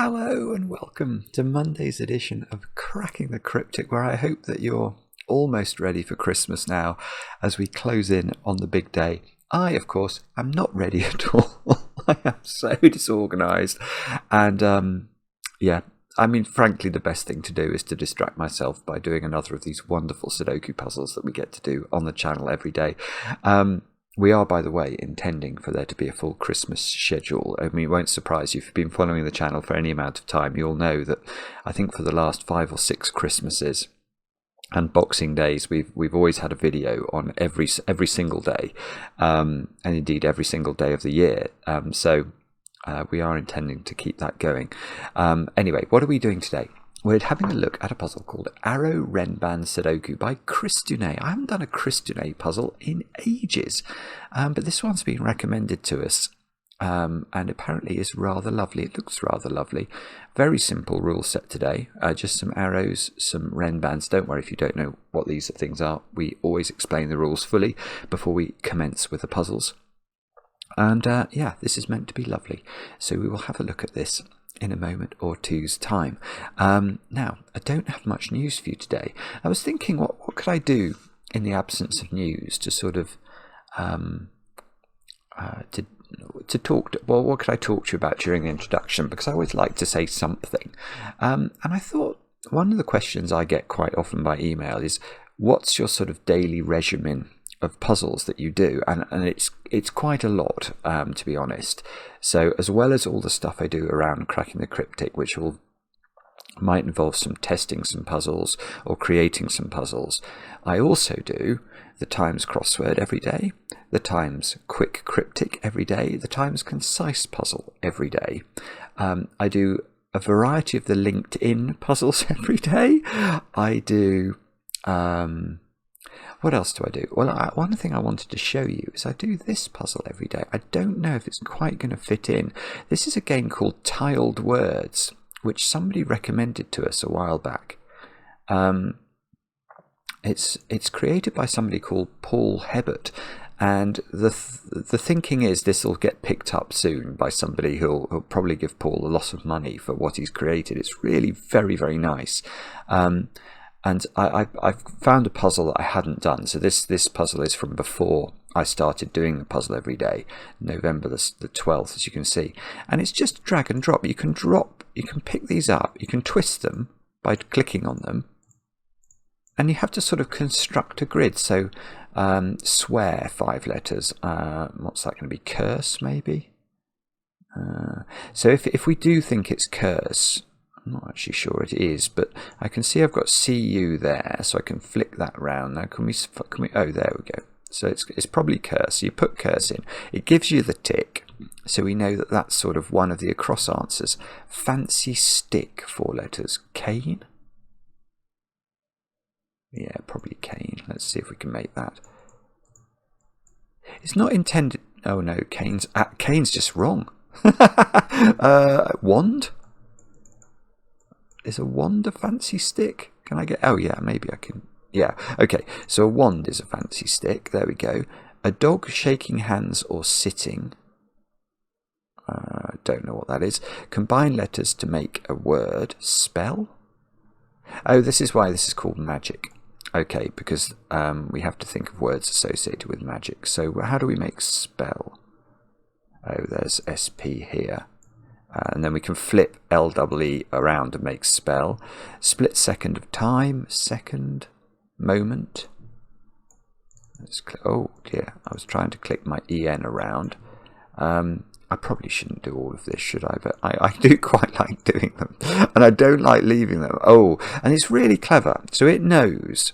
Hello and welcome to Monday's edition of Cracking the Cryptic, where I hope that you're almost ready for Christmas now as we close in on the big day. I, of course, am not ready at all. I am so disorganised. And frankly, the best thing to do is to distract myself by doing another of these wonderful Sudoku puzzles that we get to do on the channel every day. We are, by the way, intending for there to be a full Christmas schedule. I mean, it won't surprise you if you've been following the channel for any amount of time. You'll know that I think for the last 5 or 6 Christmases and Boxing Days, we've always had a video on every single day, and indeed every single day of the year. So we are intending to keep that going. Anyway, what are we doing today? We're having a look at a puzzle called Arrow Renban Sudoku by Christounet. I haven't done a Christounet puzzle in ages, but this one's been recommended to us, and apparently is rather lovely. It looks rather lovely. Very simple rule set today. Just some arrows, some renbans. Don't worry if you don't know what these things are. We always explain the rules fully before we commence with the puzzles. And this is meant to be lovely. So we will have a look at this in a moment or two's time. Now, I don't have much news for you today. I was thinking, what could I do in the absence of news to sort of to talk? What could I talk to you about during the introduction? Because I always like to say something. And I thought one of the questions I get quite often by email is, what's your sort of daily regimen of puzzles that you do? And it's quite a lot, to be honest. So as well as all the stuff I do around Cracking the Cryptic, which might involve some testing some puzzles or creating some puzzles, I also do the Times crossword every day, the Times quick cryptic every day, the Times concise puzzle every day. I do a variety of the LinkedIn puzzles every day. I do what else do I do? Well, one thing I wanted to show you is I do this puzzle every day. I don't know if it's quite going to fit in. This is a game called Tiled Words, which somebody recommended to us a while back. It's created by somebody called Paul Hebert, and the thinking is this will get picked up soon by somebody who'll probably give Paul a lot of money for what he's created. It's really very, very nice. And I've found a puzzle that I hadn't done. So this puzzle is from before I started doing the puzzle every day, November the 12th, as you can see. And it's just drag and drop. You can pick these up, you can twist them by clicking on them, and you have to sort of construct a grid. So swear, 5 letters. What's that going to be? Curse, maybe? So if we do think it's curse, I'm not actually sure it is, but I can see I've got CU there, so I can flick that round. Now can we oh, there we go. So it's probably curse. So you put curse in. It gives you the tick, so we know that that's sort of one of the across answers. Fancy stick, 4 letters. Cane? Yeah, probably cane. Let's see if we can make that. It's not intended. Oh no, cane's just wrong. Wand? Is a wand a fancy stick? Can I get... Oh, yeah, maybe I can... Yeah, okay. So a wand is a fancy stick. There we go. A dog shaking hands or sitting. I don't know what that is. Combine letters to make a word. Spell? Oh, this is why this is called magic. Okay, because we have to think of words associated with magic. So how do we make spell? Oh, there's SP here. And then we can flip LEE around to make spell. Split second of time, second, moment. Oh dear, I was trying to click my EN around. I probably shouldn't do all of this, should I? But I do quite like doing them. And I don't like leaving them. Oh, and it's really clever. So it knows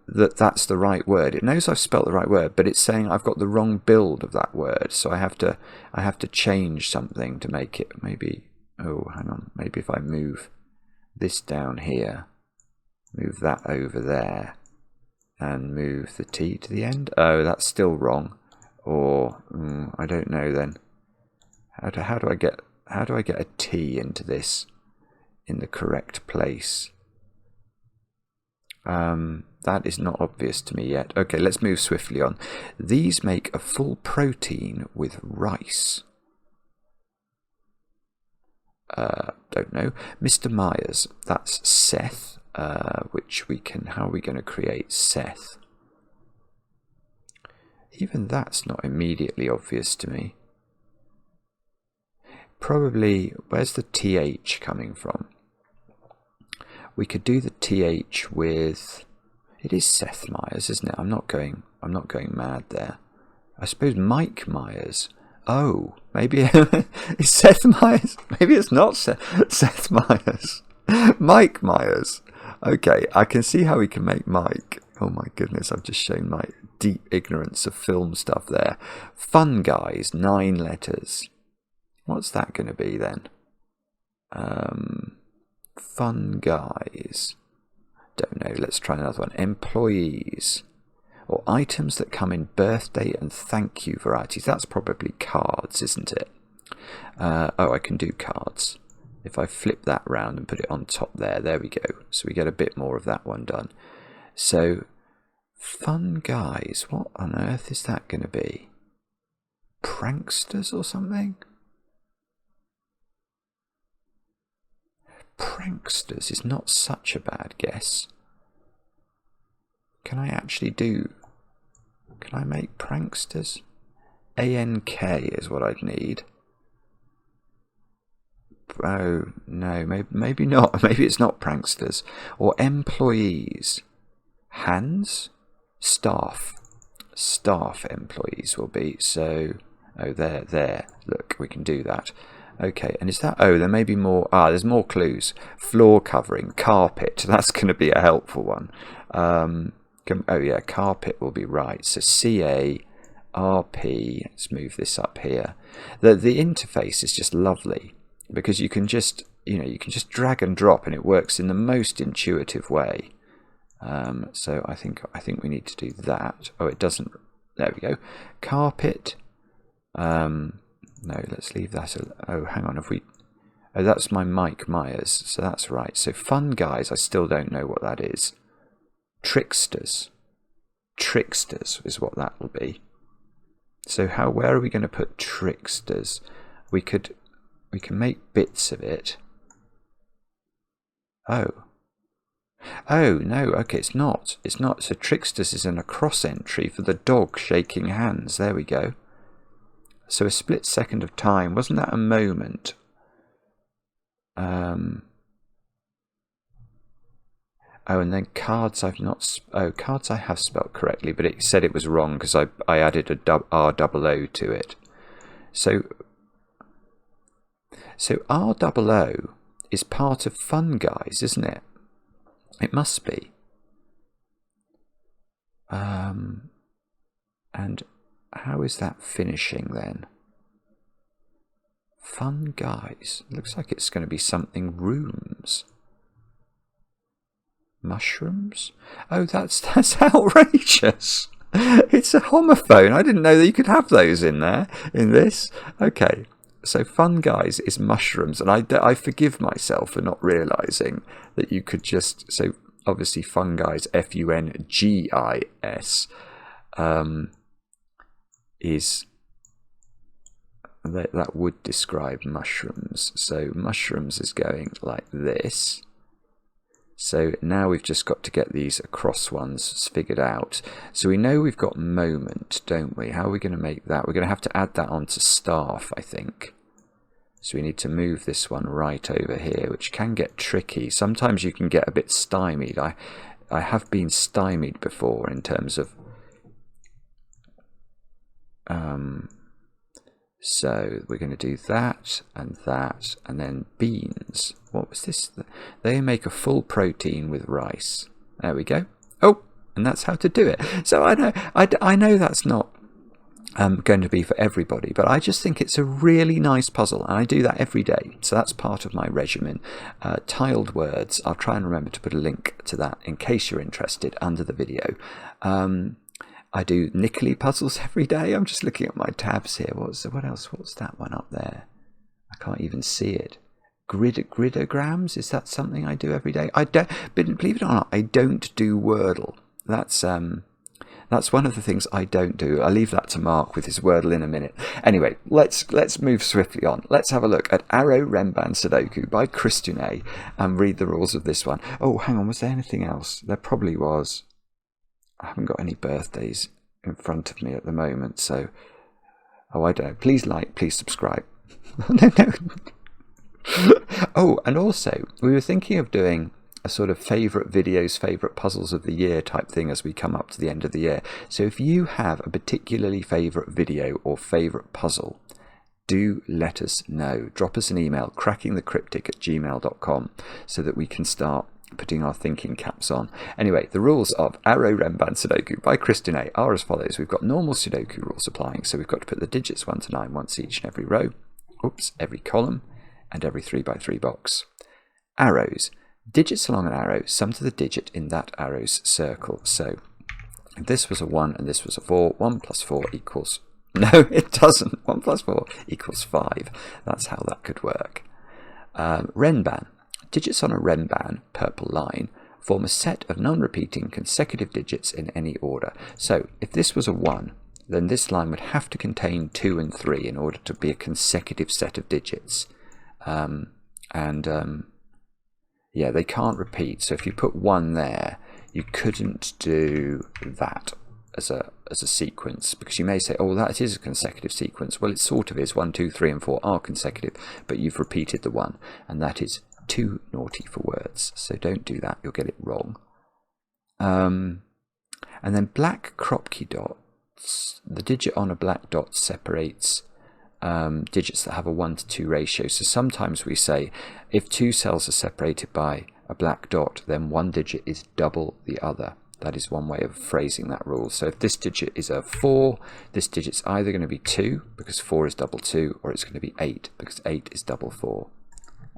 that's the right word. It knows I've spelt the right word, but it's saying I've got the wrong build of that word. So I have to change something to make it. Maybe, oh, hang on. Maybe if I move this down here, move that over there, and move the T to the end. Oh, that's still wrong. Or I don't know then. How do I get a T into this in the correct place? That is not obvious to me yet. Okay, let's move swiftly on. These make a full protein with rice. don't know, Mr. Myers. That's Seth, which we can, how are we going to create Seth? Even that's not immediately obvious to me. Probably, where's the TH coming from? We could do the TH with, it is Seth Myers, isn't it? I'm not going mad there. I suppose Mike Myers. Oh, maybe it's Seth Myers. Maybe it's not Seth Myers. Mike Myers. Okay, I can see how we can make Mike. Oh my goodness, I've just shown my deep ignorance of film stuff there. Fun Guys, 9 letters. What's that going to be then? Fun Guys. Don't know, let's try another one. Employees. Or items that come in birthday and thank you varieties. That's probably cards, isn't it? Oh, I can do cards. If I flip that round and put it on top there, there we go. So we get a bit more of that one done. So, Fun Guys, what on earth is that going to be? Pranksters or something? Pranksters is not such a bad guess. Can I actually do... Can I make pranksters? ANK is what I'd need. Oh, no, maybe not. Maybe it's not pranksters. Or employees. Hands? Staff. Staff employees will be. So, oh, there. Look, we can do that. Okay, and is that... Oh, there may be more... Ah, there's more clues. Floor covering, carpet. That's going to be a helpful one. Oh yeah, carpet will be right. So CARP. Let's move this up here. The interface is just lovely because you can just drag and drop and it works in the most intuitive way. So I think we need to do that. Oh, it doesn't. There we go. Carpet. No, let's leave that. Oh, hang on. If we. Oh, that's my Mike Myers. So that's right. So Fun Guys. I still don't know what that is. Tricksters. Tricksters is what that will be. So where are we going to put tricksters? We can make bits of it. Oh no, okay, it's not. So tricksters is in a cross entry for the dog shaking hands. There we go. So a split second of time. Wasn't that a moment? Oh, and then cards I've not... Oh, cards I have spelt correctly, but it said it was wrong because I added a ROO to it. So ROO is part of Fun Guys, isn't it? It must be. And how is that finishing then? Fun Guys. Looks like it's going to be something rooms. Mushrooms? Oh, that's outrageous. It's a homophone. I didn't know that you could have those in there, in this. Okay, so Fun Guys is mushrooms, and I forgive myself for not realising that you could just... So, obviously, Fun Guys, FUNGIS, is... That would describe mushrooms. So, mushrooms is going like this. So now we've just got to get these across ones figured out. So we know we've got moment, don't we? How are we going to make that? We're going to have to add that onto staff, I think. So we need to move this one right over here, which can get tricky. Sometimes you can get a bit stymied. I have been stymied before in terms of... So we're going to do that, and then beans. What was this? They make a full protein with rice. There we go. Oh, and that's how to do it. So I know that's not going to be for everybody, but I just think it's a really nice puzzle, and I do that every day. So that's part of my regimen. Tiled words. I'll try and remember to put a link to that in case you're interested under the video. I do Nikoli puzzles every day. I'm just looking at my tabs here. What else? What's that one up there? I can't even see it. Gridograms? Is that something I do every day? I don't. But believe it or not, I don't do Wordle. That's That's one of the things I don't do. I'll leave that to Mark with his Wordle in a minute. Anyway, let's move swiftly on. Let's have a look at Arrow Renban Sudoku by Christounet and read the rules of this one. Oh, hang on, was there anything else? There probably was. I haven't got any birthdays in front of me at the moment, so... Oh, I don't know. Please like, please subscribe. No. Oh, and also, we were thinking of doing a sort of favourite videos, favourite puzzles of the year type thing as we come up to the end of the year. So if you have a particularly favourite video or favourite puzzle, do let us know. Drop us an email, crackingthecryptic@gmail.com, so that we can start putting our thinking caps on. Anyway, the rules of Arrow Renban Sudoku by Christounet are as follows. We've got normal Sudoku rules applying, so we've got to put the digits 1 to 9 once each in every row, every column, and every 3 by 3 box. Arrows. Digits along an arrow, sum to the digit in that arrow's circle. So if this was a 1 and this was a 4, 1 plus 4 equals... No, it doesn't. 1 plus 4 equals 5. That's how that could work. Renban. Digits on a Renban, purple line, form a set of non-repeating consecutive digits in any order. So if this was a 1, then this line would have to contain 2 and 3 in order to be a consecutive set of digits. Yeah, they can't repeat. So if you put 1 there, you couldn't do that as a sequence, because you may say, oh, that is a consecutive sequence. Well, it sort of is. 1, 2, 3 and 4 are consecutive, but you've repeated the 1, and that is too naughty for words. So don't do that. You'll get it wrong. And then black crop key dots. The digit on a black dot separates digits that have a 1 to 2 ratio. So sometimes we say if 2 cells are separated by a black dot, then one digit is double the other. That is one way of phrasing that rule. So if this digit is a 4, this digit's either going to be 2 because 4 is double 2, or it's going to be 8 because 8 is double 4.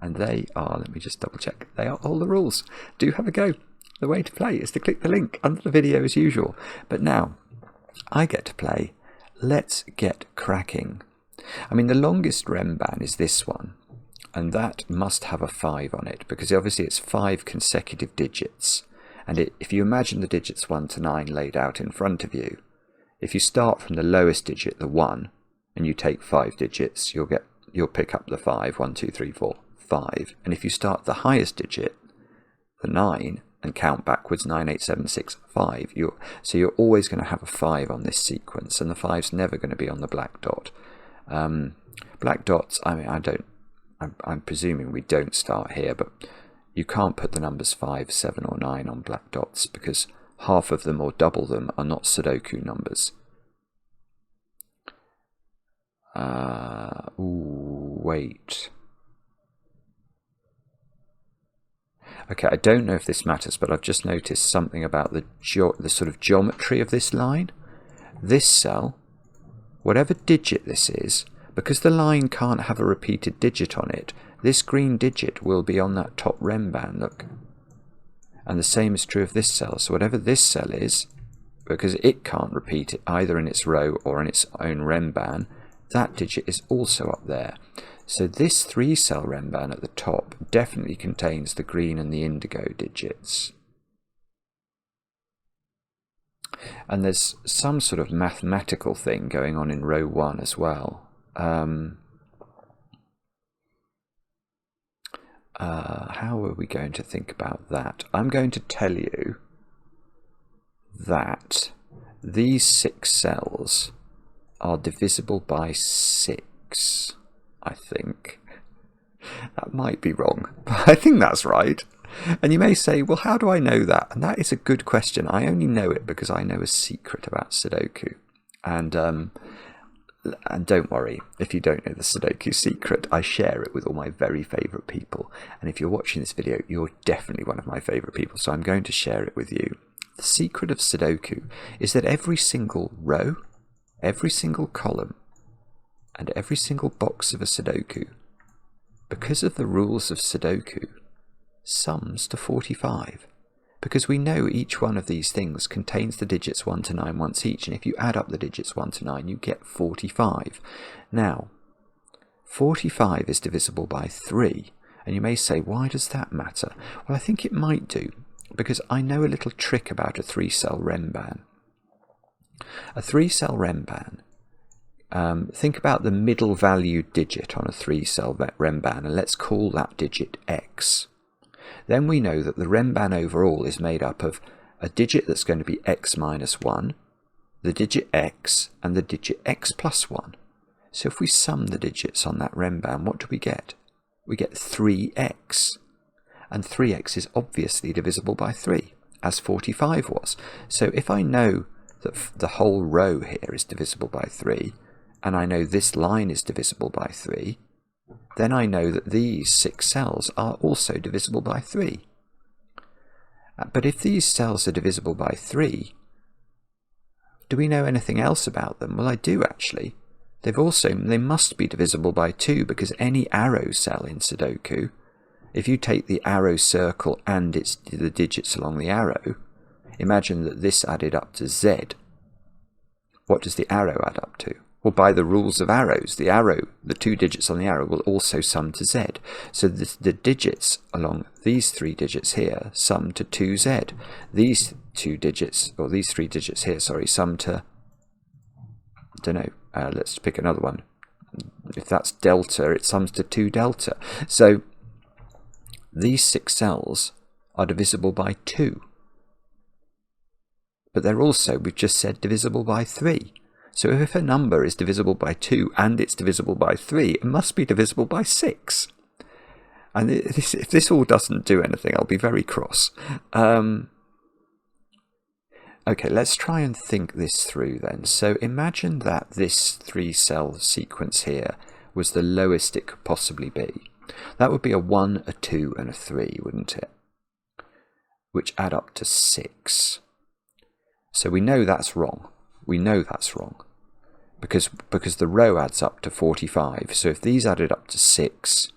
And they are, let me just double check, they are all the rules. Do have a go. The way to play is to click the link under the video as usual. But now I get to play. Let's get cracking. I mean, the longest Renban is this one, and that must have a 5 on it, because obviously it's 5 consecutive digits. And if you imagine the digits 1 to 9 laid out in front of you, if you start from the lowest digit, the 1, and you take 5 digits, you'll pick up the 5, 1, 2, 3, 4, 5. And if you start the highest digit, the 9, and count backwards, 9, 8, 7, 6, 5, so you're always going to have a 5 on this sequence, and the 5's never going to be on the black dot. Black dots, I mean, I'm presuming we don't start here, but you can't put the numbers 5, 7 or 9 on black dots, because half of them or double them are not Sudoku numbers. Wait. Okay, I don't know if this matters, but I've just noticed something about the sort of geometry of this line. This cell, whatever digit this is, because the line can't have a repeated digit on it, this green digit will be on that top Renban, look. And the same is true of this cell. So whatever this cell is, because it can't repeat it either in its row or in its own Renban, that digit is also up there. So this 3-cell Renban at the top definitely contains the green and the indigo digits. And there's some sort of mathematical thing going on in row 1 as well. How are we going to think about that? I'm going to tell you that these 6 cells are divisible by 6, I think. That might be wrong, but I think that's right. And you may say, well, how do I know that? And that is a good question. I only know it because I know a secret about Sudoku. And don't worry, if you don't know the Sudoku secret, I share it with all my very favourite people. And if you're watching this video, you're definitely one of my favourite people, so I'm going to share it with you. The secret of Sudoku is that every single row, every single column, and every single box of a Sudoku, because of the rules of Sudoku, sums to 45. Because we know each one of these things contains the digits 1 to 9 once each, and if you add up the digits 1 to 9, you get 45. Now, 45 is divisible by 3, and you may say, why does that matter? Well, I think it might do, because I know a little trick about a 3-cell Renban. A 3-cell Renban. Think about the middle valued digit on a 3-cell Renban, and let's call that digit x. Then we know that the Renban overall is made up of a digit that's going to be x minus 1, the digit x, and the digit x plus 1. So if we sum the digits on that Renban, what do we get? We get 3x. And 3x is obviously divisible by 3, as 45 was. So if I know that the whole row here is divisible by 3, and I know this line is divisible by 3, then I know that these 6 cells are also divisible by 3. But if these cells are divisible by 3, do we know anything else about them? Well, I do actually. They must be divisible by 2, because any arrow cell in Sudoku, if you take the arrow circle and the digits along the arrow, imagine that this added up to z. What does the arrow add up to? Well, by the rules of arrows, the 2 digits on the arrow will also sum to z. So the digits along these 3 digits here sum to 2z. These 2 digits, or these 3 digits here, sorry, sum to, I don't know, let's pick another one. If that's delta, it sums to 2 delta. So these 6 cells are divisible by 2. But they're also, we've just said, divisible by 3. So if a number is divisible by 2 and it's divisible by 3, it must be divisible by 6. And if this all doesn't do anything, I'll be very cross. Okay, let's try and think this through then. So imagine that this 3-cell sequence here was the lowest it could possibly be. That would be a 1, a 2, and a 3, wouldn't it? Which add up to 6. So we know that's wrong. We know that's wrong. Because the row adds up to 45. So if these added up to 6,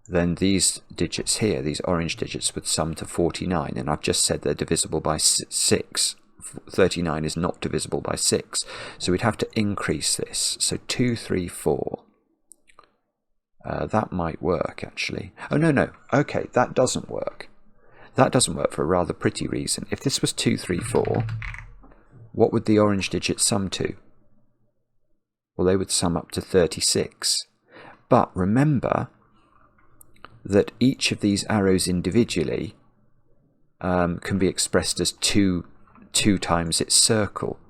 then these digits here, these orange digits, would sum to 49. And I've just said they're divisible by 6. 39 is not divisible by 6. So we'd have to increase this. So 2, 3, 4. That might work, actually. Oh, no. Okay, that doesn't work. That doesn't work for a rather pretty reason. If this was 2, 3, 4, what would the orange digits sum to? Well, they would sum up to 36. But remember that each of these arrows individually can be expressed as 2 times its circle.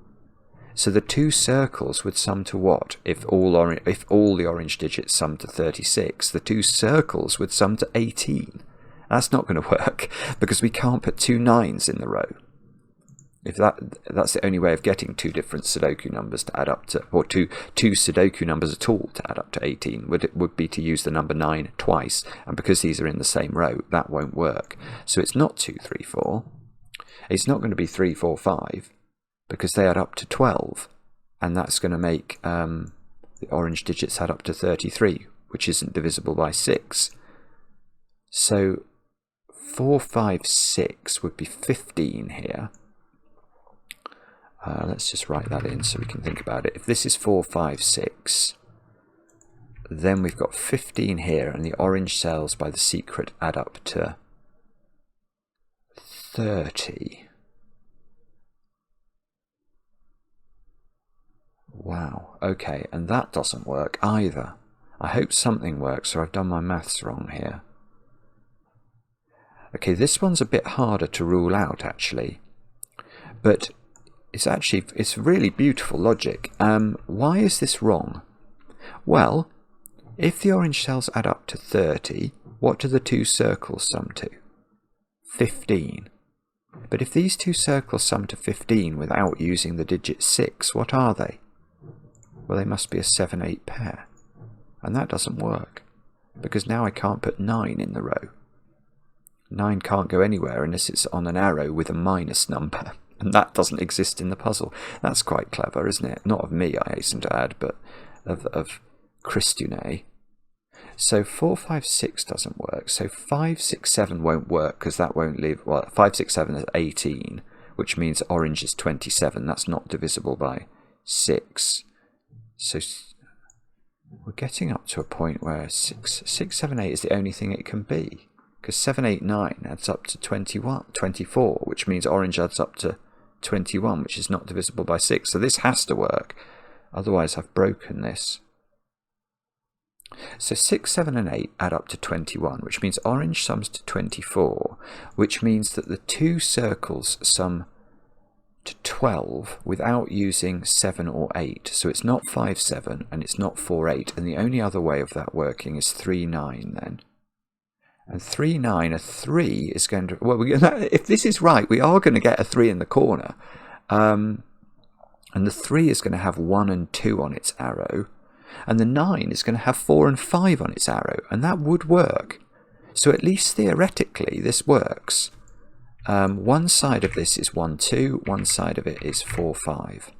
So the 2 circles would sum to what? If all the orange digits sum to 36, the 2 circles would sum to 18. That's not going to work, because we can't put 2 9s in the row. If that's the only way of getting 2 different Sudoku numbers to add up to, or two Sudoku numbers at all to add up to 18, would be to use the number 9 twice, and because these are in the same row, that won't work. So it's not 2, 3, 4. It's not going to be 3, 4, 5, because they add up to 12, and that's going to make the orange digits add up to 33, which isn't divisible by 6. So 4, 5, 6 would be 15 here. Let's just write that in so we can think about it. If this is 4, 5, 6, then we've got 15 here, and the orange cells by the secret add up to 30. Wow, okay, and that doesn't work either. I hope something works, or I've done my maths wrong here. Okay, this one's a bit harder to rule out, actually. But it's really beautiful logic. Why is this wrong? Well, if the orange cells add up to 30, what do the 2 circles sum to? 15. But if these 2 circles sum to 15 without using the digit 6, what are they? Well, they must be a 7-8 pair. And that doesn't work, because now I can't put 9 in the row. 9 can't go anywhere unless it's on an arrow with a minus number. And that doesn't exist in the puzzle. That's quite clever, isn't it? Not of me, I hasten to add, but of Christounet. So 4, 5, 6 doesn't work. So 5, 6, 7 won't work, because that won't leave. Well, 5, 6, 7 is 18, which means orange is 27. That's not divisible by 6. So we're getting up to a point where 6, 7, 8 is the only thing it can be. Because 7, 8, 9 adds up to 24, which means orange adds up to 21, which is not divisible by 6. So this has to work. Otherwise, I've broken this. So 6, 7 and 8 add up to 21, which means orange sums to 24, which means that the two circles sum to 12 without using 7 or 8. So it's not 5, 7 and it's not 4, 8. And the only other way of that working is 3, 9 then. And 3, 9, a 3 is going to... Well, if this is right, we are going to get a 3 in the corner. And the 3 is going to have 1 and 2 on its arrow. And the 9 is going to have 4 and 5 on its arrow. And that would work. So at least theoretically, this works. One side of this is 1, 2. One side of it is 4, 5.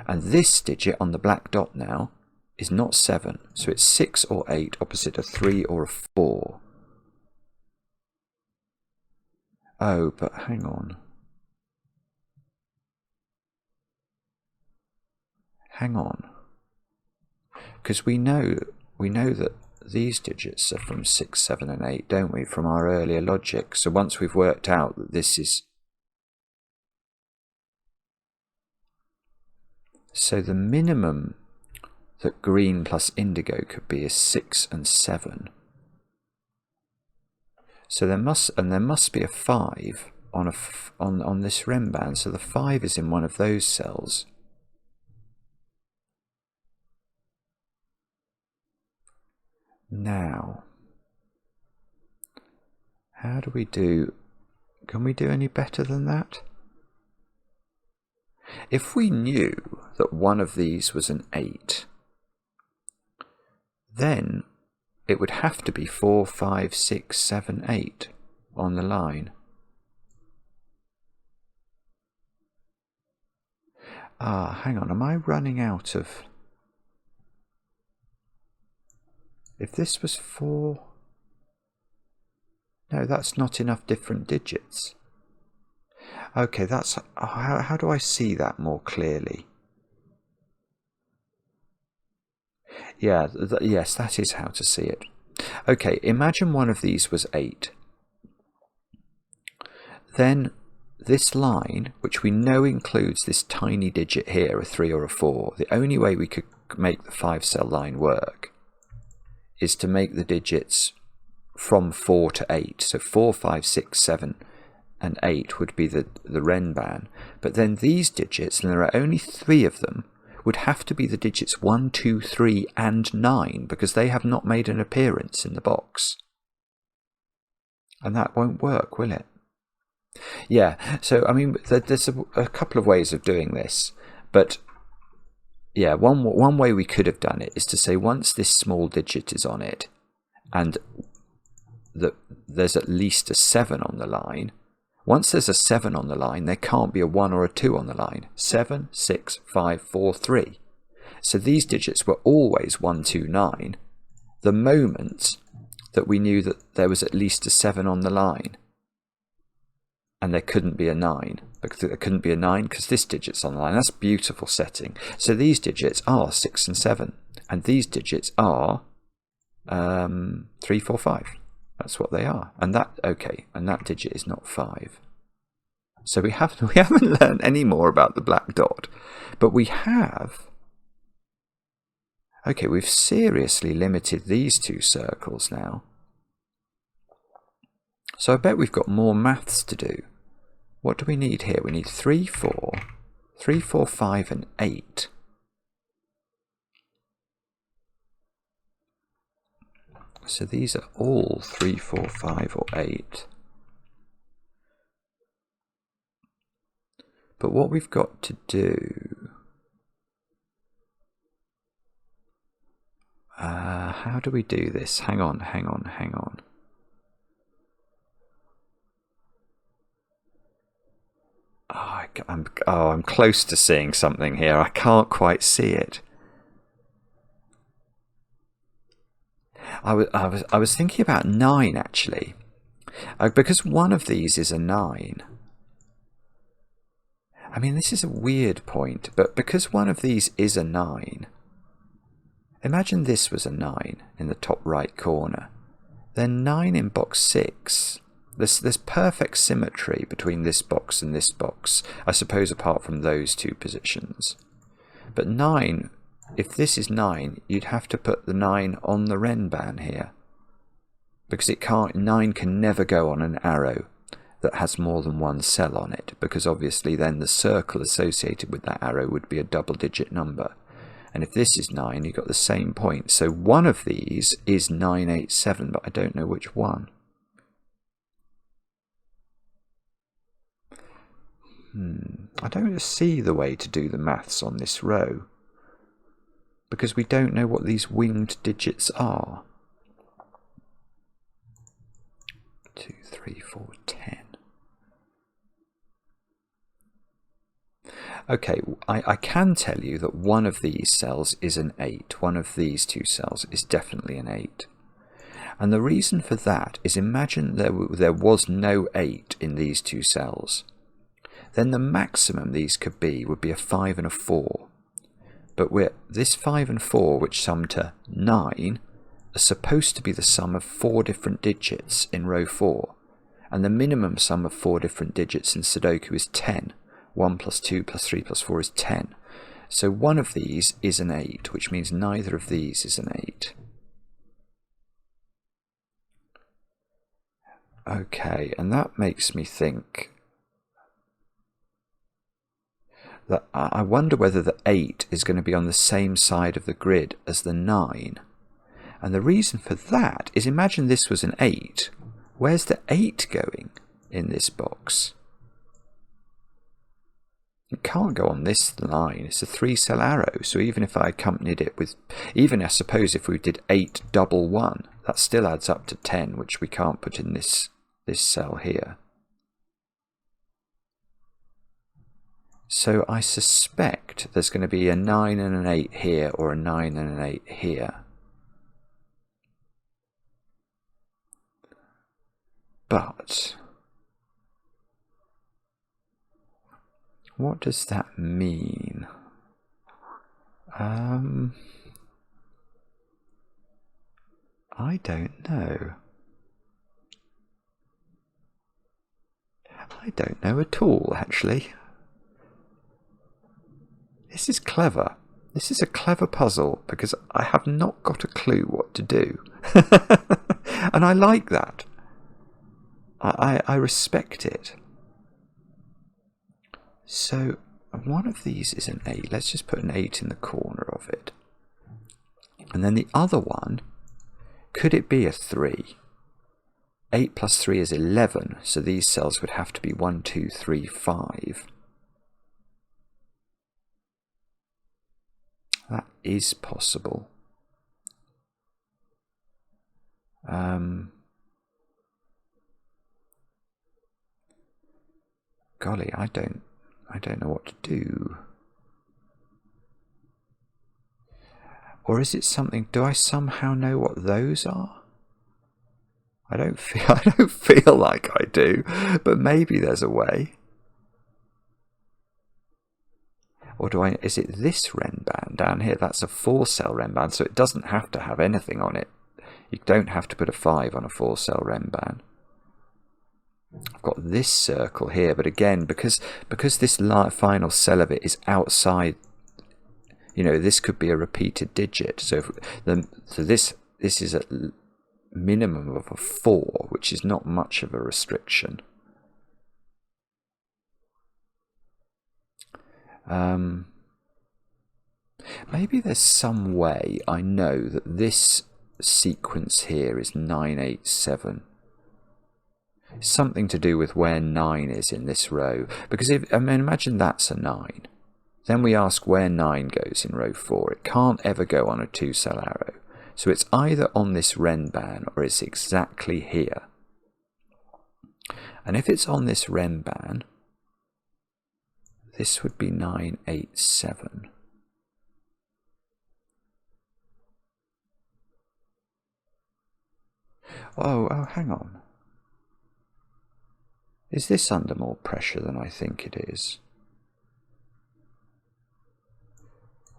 And this digit on the black dot now is not 7. So it's 6 or 8 opposite a 3 or a 4. Oh, but hang on. Hang on. Because we know that these digits are from 6, 7 and 8, don't we, from our earlier logic. So once we've worked out that this is... So the minimum that green plus indigo could be is 6 and 7. So there must be a 5 on this Renban. So the 5 is in one of those cells. Now, how do we do? Can we do any better than that? If we knew that one of these was an 8, then it would have to be 4, 5, 6, 7, 8 on the line. Hang on, am I running out of... If this was 4... No, that's not enough different digits. Okay, that's... How do I see that more clearly? Yeah, yes, that is how to see it. Okay, imagine one of these was 8. Then this line, which we know includes this tiny digit here, a 3 or a 4, the only way we could make the 5-cell line work is to make the digits from 4 to 8. So 4, 5, 6, 7 and 8 would be the Renban. But then these digits, and there are only 3 of them, would have to be the digits 1, 2, 3 and 9, because they have not made an appearance in the box. And that won't work, will it? Yeah, so I mean, there's a couple of ways of doing this, but yeah, one way we could have done it is to say once this small digit is on it, and there's at least a 7 on the line. Once there's a 7 on the line, there can't be a 1 or a 2 on the line. 7, 6, 5, 4, 3. So these digits were always 1, 2, 9. The moment that we knew that there was at least a 7 on the line, and there couldn't be a 9, because there couldn't be a 9 because this digit's on the line. That's a beautiful setting. So these digits are 6 and 7, and these digits are 3, 4, 5. That's what they are. And that, okay, and that digit is not 5. So we haven't learned any more about the black dot, but we have... Okay, we've seriously limited these two circles now. So I bet we've got more maths to do. What do we need here? We need 3, 4, 3, 4, 5 and 8. So these are all 3, 4, 5 or 8. But what we've got to do... how do we do this? Hang on. I'm close to seeing something here. I can't quite see it. I was thinking about 9 actually, because one of these is a 9. I mean, this is a weird point, but because one of these is a 9, imagine this was a 9 in the top right corner. Then 9 in box 6 There's perfect symmetry between this box and this box, I suppose, apart from those two positions. But 9, if this is 9, you'd have to put the 9 on the Renban here, because it can't. 9 can never go on an arrow that has more than one cell on it, because obviously then the circle associated with that arrow would be a double-digit number. And if this is 9, you've got the same point. So one of these is 987, but I don't know which one. I don't see the way to do the maths on this row, because we don't know what these winged digits are. 2, 3, 4, 10. Okay, I can tell you that one of these cells is an 8. One of these two cells is definitely an 8. And the reason for that is, imagine there was no 8 in these two cells. Then the maximum these could be would be a 5 and a 4. But this 5 and 4, which sum to 9, are supposed to be the sum of 4 different digits in row 4. And the minimum sum of 4 different digits in Sudoku is 10. 1 plus 2 plus 3 plus 4 is 10. So one of these is an 8, which means neither of these is an 8. Okay, and that makes me think that I wonder whether the 8 is going to be on the same side of the grid as the 9. And the reason for that is, imagine this was an 8. Where's the 8 going in this box? It can't go on this line. It's a 3-cell arrow, so even if I accompanied it with, even I suppose if we did 8 double 1, that still adds up to 10, which we can't put in this cell here. So I suspect there's going to be a 9 and an 8 here, or a 9 and an 8 here. But what does that mean? I don't know. I don't know at all, actually. This is clever. This is a clever puzzle, because I have not got a clue what to do. And I like that. I respect it. So one of these is an 8. Let's just put an 8 in the corner of it. And then the other one, could it be a 3? 8 plus 3 is 11, so these cells would have to be 1, 2, 3, 5. That is possible. Golly, I don't know what to do. Or is it something? Do I somehow know what those are? I don't feel like I do, but maybe there's a way. Or is it this Renban down here? That's a 4-cell Renban, so it doesn't have to have anything on it. You don't have to put a 5 on a 4-cell Renban. I've got this circle here, but again, because this final cell of it is outside, you know, this could be a repeated digit. So this is a minimum of a 4, which is not much of a restriction. Maybe there's some way I know that this sequence here is 987. Something to do with where 9 is in this row. Because imagine that's a 9. Then we ask where 9 goes in row 4. It can't ever go on a 2-cell arrow. So it's either on this Renban or it's exactly here. And if it's on this Renban, this would be 987. Oh, hang on. Is this under more pressure than I think it is?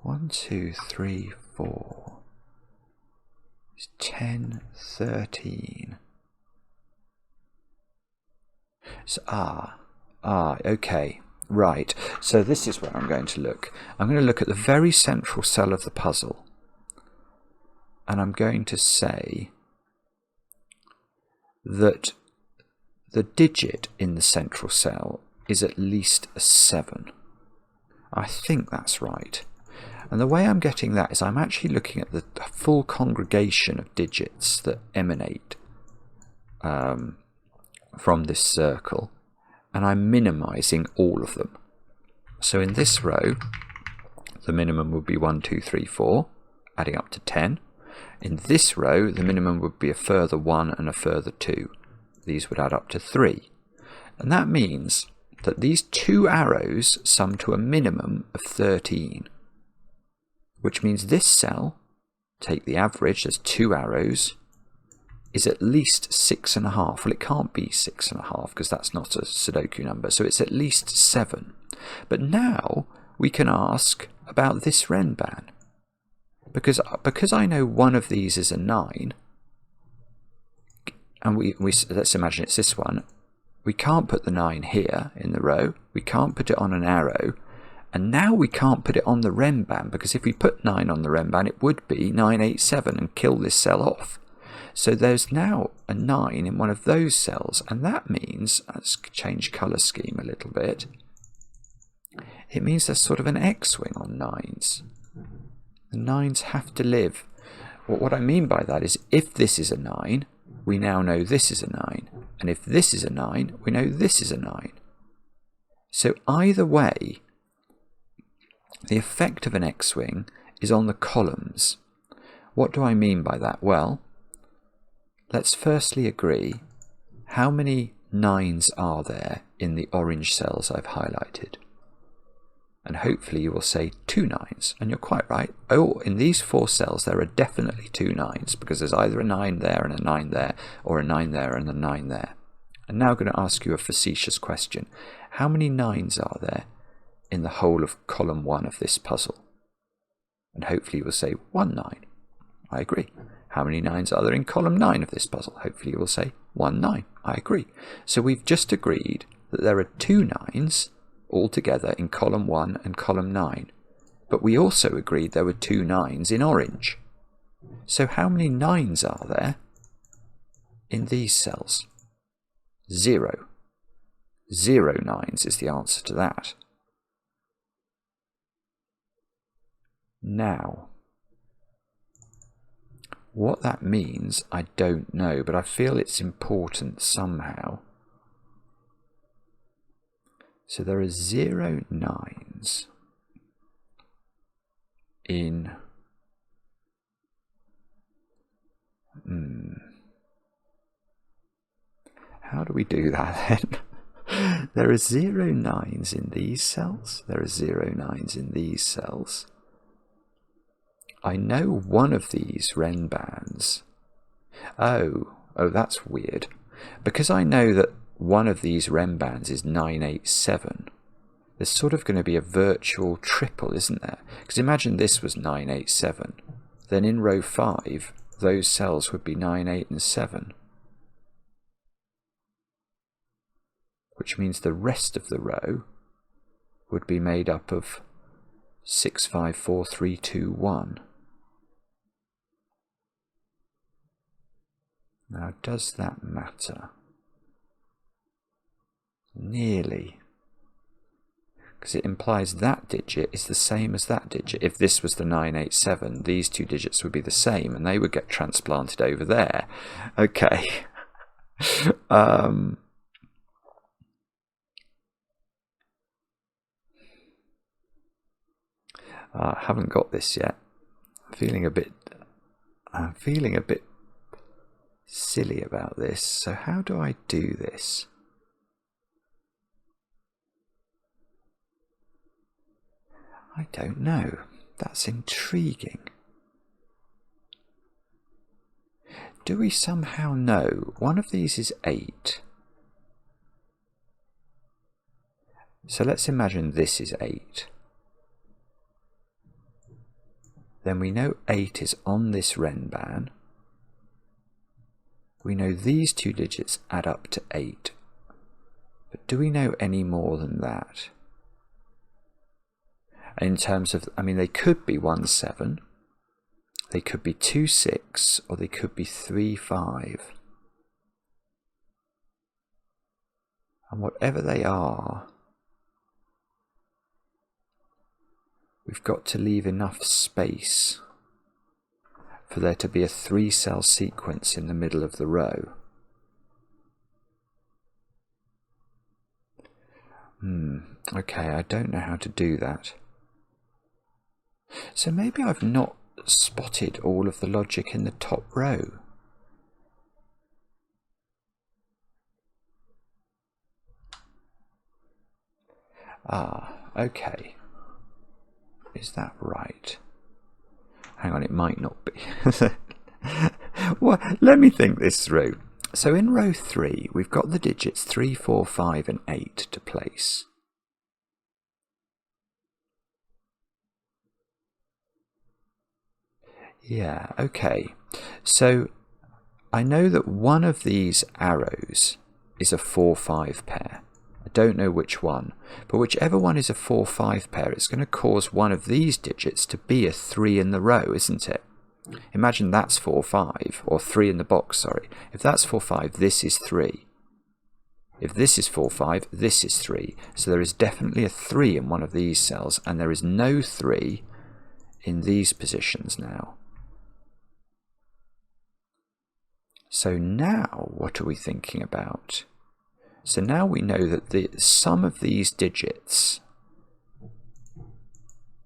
1, 2, 3, 4. It's 10, 13. So, okay, right. So this is where I'm going to look. I'm going to look at the very central cell of the puzzle, and I'm going to say that the digit in the central cell is at least a 7. I think that's right. And the way I'm getting that is I'm actually looking at the full congregation of digits that emanate from this circle, and I'm minimizing all of them. So in this row, the minimum would be 1, 2, 3, 4, adding up to 10. In this row, the minimum would be a further 1 and a further 2. These would add up to 3. And that means that these 2 arrows sum to a minimum of 13. Which means this cell, take the average, there's 2 arrows, is at least 6.5. Well, it can't be 6.5 because that's not a Sudoku number, so it's at least 7. But now we can ask about this Renban. Because I know one of these is a 9, and we let's imagine it's this one, we can't put the 9 here in the row, we can't put it on an arrow, and now we can't put it on the Renban, because if we put 9 on the Renban, it would be 987 and kill this cell off. So there's now a 9 in one of those cells, and that means, let's change colour scheme a little bit, it means there's sort of an X-wing on 9s. The 9s have to live. What I mean by that is if this is a 9, we now know this is a 9, and if this is a 9, we know this is a 9. So either way, the effect of an X-wing is on the columns. What do I mean by that? Well, let's firstly agree how many 9s are there in the orange cells I've highlighted. And hopefully you will say 2 9s, and you're quite right. Oh, in these 4 cells there are definitely 2 9s, because there's either a 9 there and a 9 there, or a 9 there and a 9 there. And now I'm going to ask you a facetious question. How many 9s are there in the whole of column 1 of this puzzle? And hopefully you will say 1 9. I agree. How many 9s are there in column 9 of this puzzle? Hopefully you will say 1 9. I agree. So we've just agreed that there are 2 9s altogether in column 1 and column 9. But we also agreed there were 2 9s in orange. So how many 9s are there in these cells? 0. 0 9s is the answer to that. Now, what that means, I don't know, but I feel it's important somehow. So there are 0 9s in how do we do that then? There are 0 9s in these cells. There are 0 9s in these cells. I know one of these Renbans. Oh, that's weird. Because I know that one of these Renbans is 987. There's sort of going to be a virtual triple, isn't there? Because imagine this was 987. Then in row 5, those cells would be 9, 8 and 7. Which means the rest of the row would be made up of 6, 5, 4, 3, 2, 1. Now, does that matter? Nearly. Because it implies that digit is the same as that digit. If this was the 987, these 2 digits would be the same, and they would get transplanted over there. Okay. I haven't got this yet. I'm feeling a bit silly about this. So how do I do this? I don't know. That's intriguing. Do we somehow know one of these is 8? So let's imagine this is 8. Then we know 8 is on this Renban. We know these 2 digits add up to 8. But do we know any more than that? In terms of, I mean, they could be 1, 7, they could be 2, 6, or they could be 3, 5. And whatever they are, we've got to leave enough space for there to be a 3-cell sequence in the middle of the row. Okay, I don't know how to do that. So maybe I've not spotted all of the logic in the top row. Okay. Is that right? Hang on, it might not be. Well, let me think this through. So in row 3, we've got the digits 3, 4, 5 and 8 to place. Yeah, okay. So I know that one of these arrows is a 4-5 pair. I don't know which one, but whichever one is a 4-5 pair, it's going to cause one of these digits to be a 3 in the row, isn't it? Imagine that's 4-5, or 3 in the box, sorry. If that's 4-5, this is 3. If this is 4-5, this is 3. So there is definitely a 3 in one of these cells, and there is no 3 in these positions now. So now, what are we thinking about? So now we know that the sum of these digits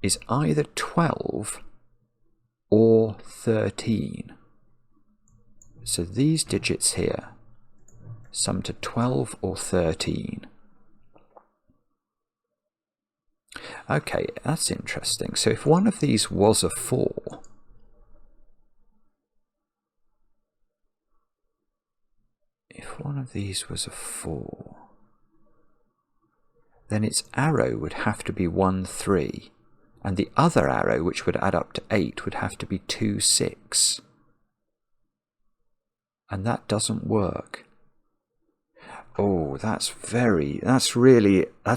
is either 12 or 13. So these digits here sum to 12 or 13. Okay, that's interesting. So if one of these was a 4, then its arrow would have to be 1, 3, and the other arrow, which would add up to 8, would have to be 2, 6. And that doesn't work. Oh, that's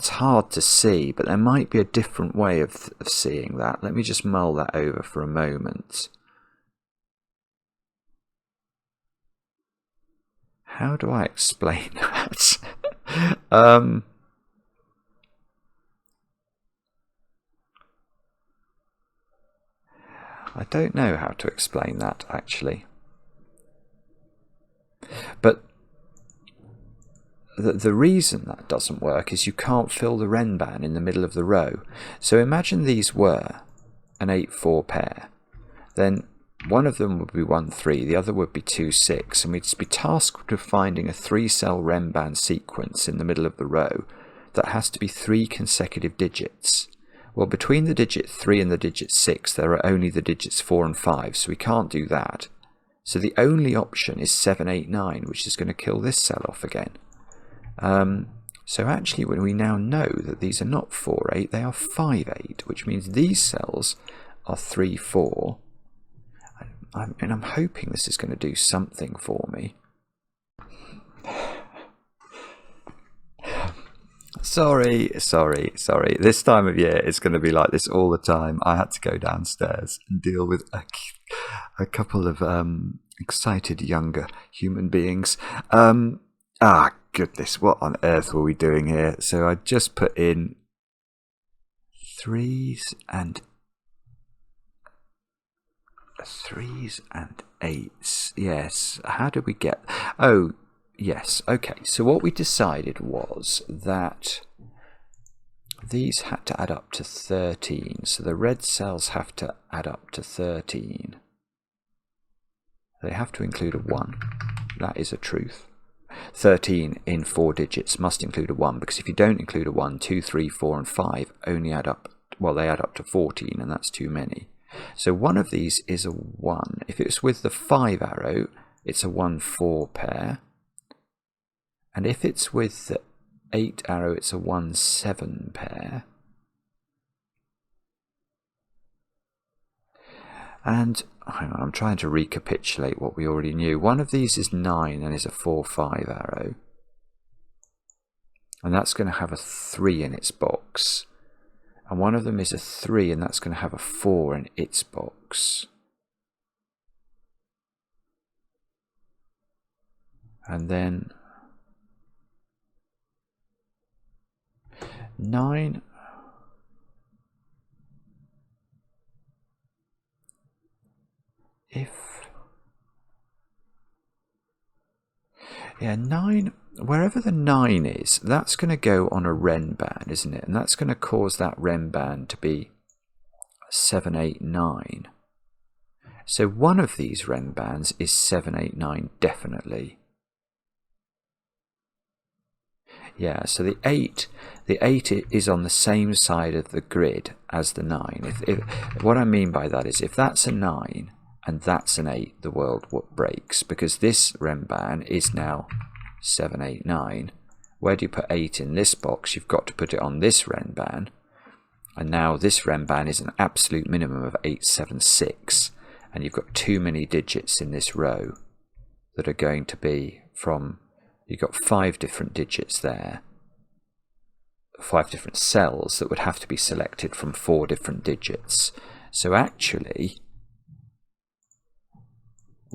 hard to see, but there might be a different way of seeing that. Let me just mull that over for a moment. How do I explain that? I don't know how to explain that, actually. But the reason that doesn't work is you can't fill the Renban in the middle of the row. So imagine these were an 8-4 pair. Then one of them would be 1, 3, the other would be 2, 6, and we'd be tasked with finding a 3-cell Renban sequence in the middle of the row that has to be 3 consecutive digits. Well, between the digit 3 and the digit 6, there are only the digits 4 and 5, so we can't do that. So the only option is 7, 8, 9, which is going to kill this cell off again. So actually, when we now know that these are not 4, 8, they are 5, 8, which means these cells are 3, 4. And I'm hoping this is going to do something for me. Sorry. This time of year it's going to be like this all the time. I had to go downstairs and deal with a couple of excited younger human beings. Goodness, what on earth were we doing here? So I just put in 3s and 8s. Yes. How did we get... Oh, yes. Okay. So what we decided was that these had to add up to 13. So the red cells have to add up to 13. They have to include a 1. That is a truth. 13 in 4 digits must include a 1, because if you don't include a 1, 2, 3, 4 and 5 only add up... Well, they add up to 14, and that's too many. So one of these is a 1. If it's with the 5 arrow, it's a 1-4 pair. And if it's with the 8 arrow, it's a 1-7 pair. And hang on, I'm trying to recapitulate what we already knew. One of these is 9 and is a 4-5 arrow. and that's going to have a 3 in its box. And one of them is a 3, and that's going to have a 4 in its box. And then 9. Yeah, 9, wherever the 9 is, that's going to go on a Renban, isn't it? And that's going to cause that Renban to be 7, 8, 9. So one of these Renbans is 7, 8, 9, definitely. Yeah, so the 8 is on the same side of the grid as the 9. What I mean by that is, if that's a 9 and that's an 8, the world breaks, because this Renban is now 7, 8, 9. Where do you put 8 in this box? You've got to put it on this Renban, and now this Renban is an absolute minimum of 8, 7, 6, and you've got too many digits in this row that are going to be from... You've got 5 different digits there, 5 different cells that would have to be selected from 4 different digits. So actually,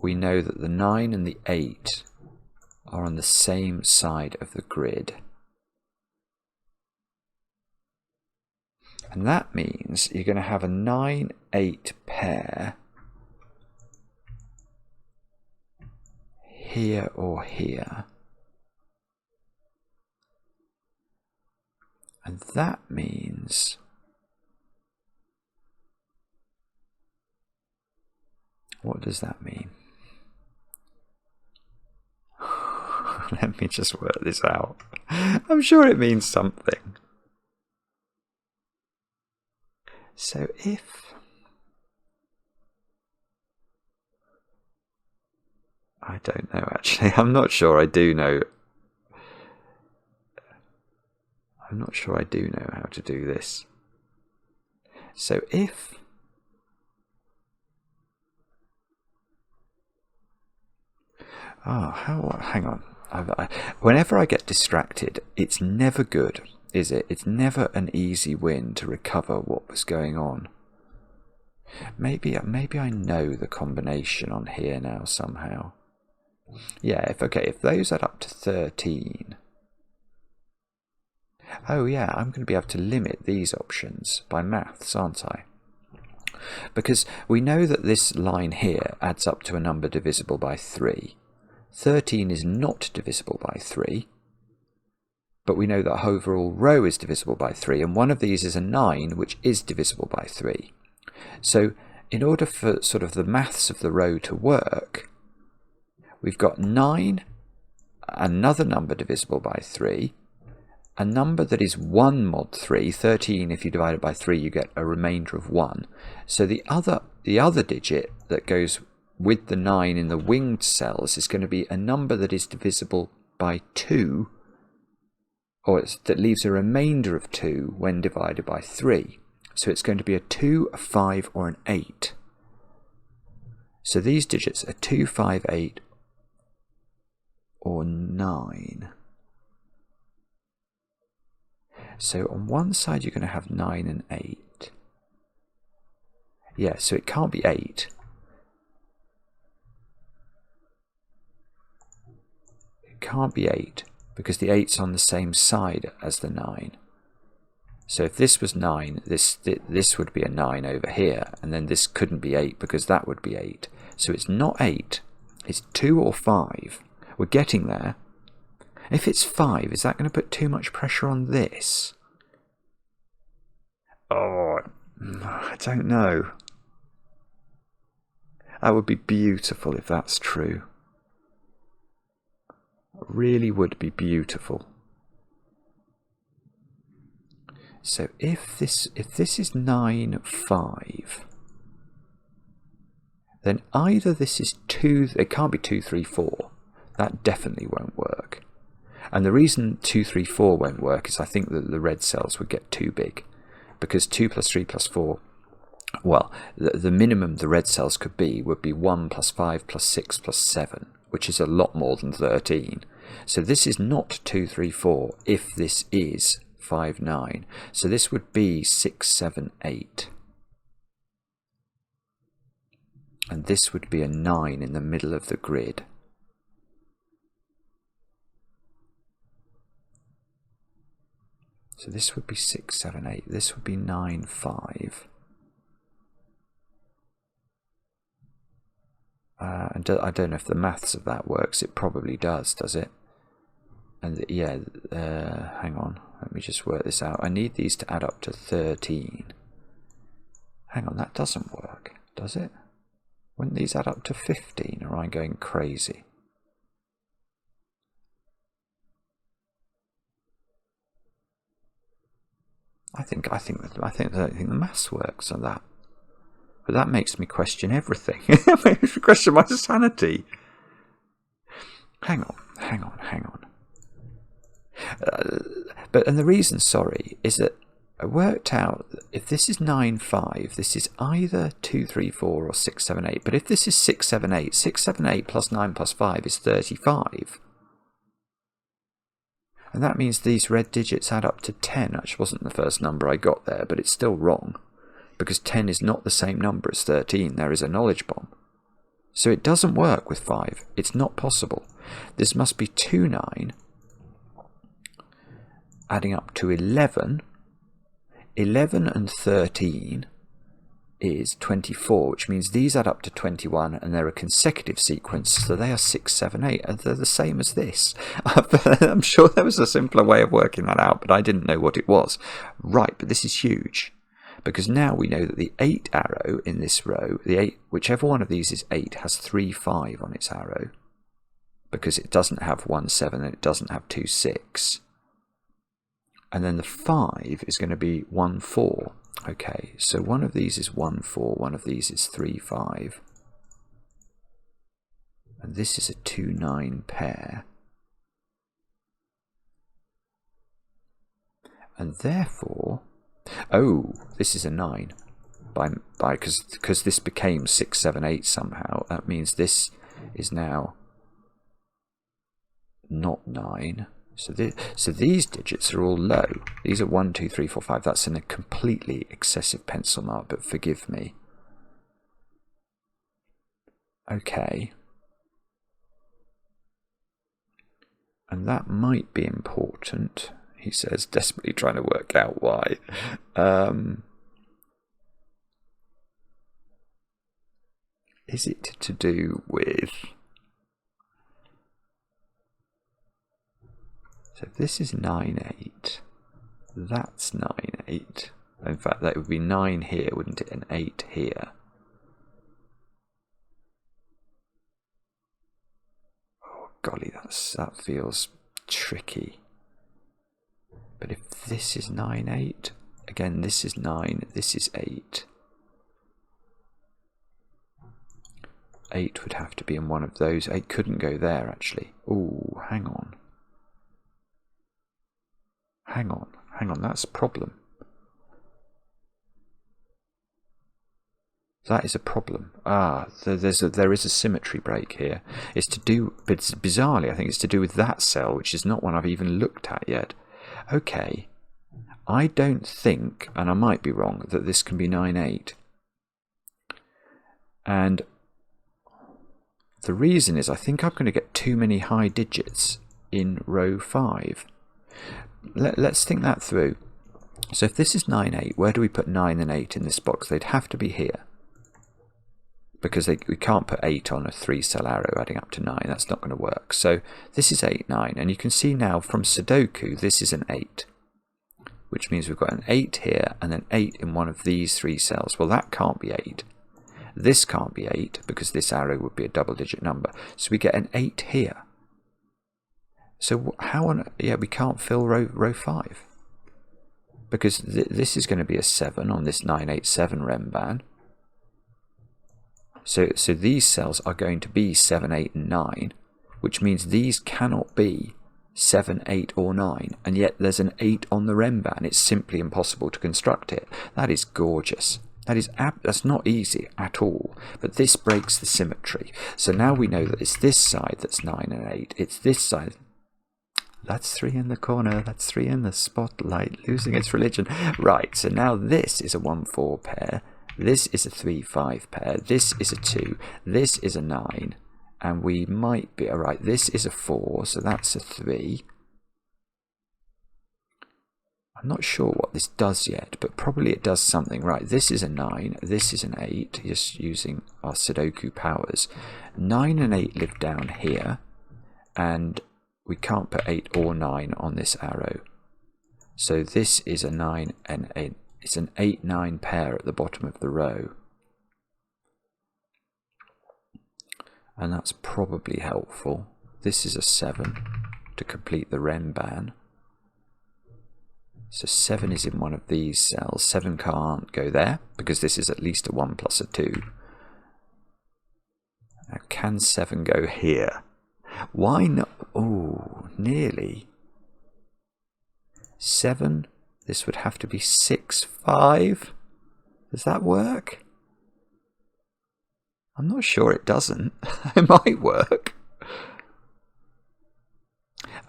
we know that the 9 and the 8 are on the same side of the grid. And that means you're going to have a 9-8 pair here or here. And that means what does that mean? Let me just work this out. I'm sure it means something. So if I don't know, actually, I'm not sure I do know. I'm not sure I do know how to do this. So if hang on. Whenever I get distracted, it's never good, is it? It's never an easy win to recover what was going on. Maybe I know the combination on here now somehow. Yeah, if those add up to 13. Oh yeah, I'm going to be able to limit these options by maths, aren't I? Because we know that this line here adds up to a number divisible by 3. 13 is not divisible by 3, but we know that the overall row is divisible by 3, and one of these is a 9, which is divisible by 3. So in order for sort of the maths of the row to work, we've got 9, another number divisible by 3, a number that is 1 mod 3, 13, if you divide it by 3, you get a remainder of 1. So the other digit that goes with the 9 in the winged cells is going to be a number that is divisible by 2, or that leaves a remainder of 2 when divided by 3. So it's going to be a 2, a 5, or an 8. So these digits are 2, 5, 8, or 9. So on one side you're going to have 9 and 8. Yeah, so it can't be 8. It can't be 8 because the 8's on the same side as the 9. So if this was 9, this would be a 9 over here, and then this couldn't be 8 because that would be 8. So it's not 8, it's 2 or 5. We're getting there. If it's 5, is that going to put too much pressure on this? Oh, I don't know. That would be beautiful if that's true. It really would be beautiful. So if this is 9, 5, then either this is 2, it can't be 2, 3, 4. That definitely won't work. And the reason 2, 3, 4 won't work is I think that the red cells would get too big. Because 2 plus 3 plus 4, well, the minimum the red cells could be would be 1 plus 5 plus 6 plus 7, which is a lot more than 13. So this is not 2, 3, 4 if this is 5, 9. So this would be 6, 7, 8. And this would be a 9 in the middle of the grid. So this would be 6, 7, 8. This would be 9, 5. And I don't know if the maths of that works. It probably does it? And yeah, hang on. Let me just work this out. I need these to add up to 13. Hang on, that doesn't work, does it? Wouldn't these add up to 15, or am I going crazy? I think the maths works on that. But that makes me question everything. It makes me question my sanity. Hang on. And the reason, sorry, is that I worked out that if this is 9, 5, this is either 2, 3, 4 or 6, 7, 8. But if this is 6, 7, 8, 6, 7, 8 plus 9 plus 5 is 35. And that means these red digits add up to 10, which wasn't the first number I got there, but it's still wrong. Because 10 is not the same number as 13. There is a knowledge bomb. So it doesn't work with 5. It's not possible. This must be 2, 9, adding up to 11. 11 and 13 is 24, which means these add up to 21, and they're a consecutive sequence, so they are 6, 7, 8, and they're the same as this. I'm sure there was a simpler way of working that out, but I didn't know what it was. Right, but this is huge, because now we know that the 8 arrow in this row, the 8, whichever one of these is 8, has 3, 5 on its arrow, because it doesn't have 1, 7, and it doesn't have 2, 6. And then the 5 is going to be 1, 4. Okay, so one of these is 1, 4, one of these is 3, 5. And this is a 2, 9 pair. And therefore, oh, this is a 9. Because this became 6, 7, 8 somehow. That means this is now not 9. So these digits are all low. These are 1, 2, 3, 4, 5. That's in a completely excessive pencil mark, but forgive me. Okay. And that might be important, he says, desperately trying to work out why. Is it to do with... So if this is 9, 8, that's 9, 8. In fact, that would be 9 here, wouldn't it? And 8 here. Oh, golly, that feels tricky. But if this is 9, 8, again, this is 9, this is 8. 8 would have to be in one of those. 8 couldn't go there, actually. Oh, hang on. Hang on, that's a problem. That is a problem. There is a symmetry break here. It's to do, but bizarrely, I think it's to do with that cell, which is not one I've even looked at yet. Okay, I don't think, and I might be wrong, that this can be 9, 8. And the reason is I think I'm going to get too many high digits in row 5. Let's think that through. So if this is 9, 8, where do we put 9 and 8 in this box? They'd have to be here. Because we can't put 8 on a 3-cell arrow adding up to 9. That's not going to work. So this is 8, 9. And you can see now from Sudoku, this is an 8. Which means we've got an 8 here and an 8 in one of these 3 cells. Well, that can't be 8. This can't be 8 because this arrow would be a double-digit number. So we get an 8 here. So how on... Yeah, we can't fill row 5. Because this is going to be a 7 on this 987 Renban. So these cells are going to be 7, 8 and 9. Which means these cannot be 7, 8 or 9. And yet there's an 8 on the Renban. It's simply impossible to construct it. That is gorgeous. That's not easy at all, but this breaks the symmetry. So now we know that it's this side that's 9 and 8, it's this side That's 3 in the corner. That's 3 in the spotlight, losing its religion. Right, so now this is a 1-4 pair. This is a 3-5 pair. This is a 2. This is a 9. And we might be, all right, this is a 4, so that's a 3. I'm not sure what this does yet, but probably it does something. Right, this is a 9, this is an 8, just using our Sudoku powers. 9 and 8 live down here, and we can't put 8 or 9 on this arrow. So this is a 9 and 8. It's an 8-9 pair at the bottom of the row. And that's probably helpful. This is a 7 to complete the Renban. So 7 is in one of these cells. 7 can't go there because this is at least a 1 plus a 2. Now can 7 go here? Why not? Oh, nearly. 7, this would have to be 6-5. Does that work? I'm not sure it doesn't. It might work.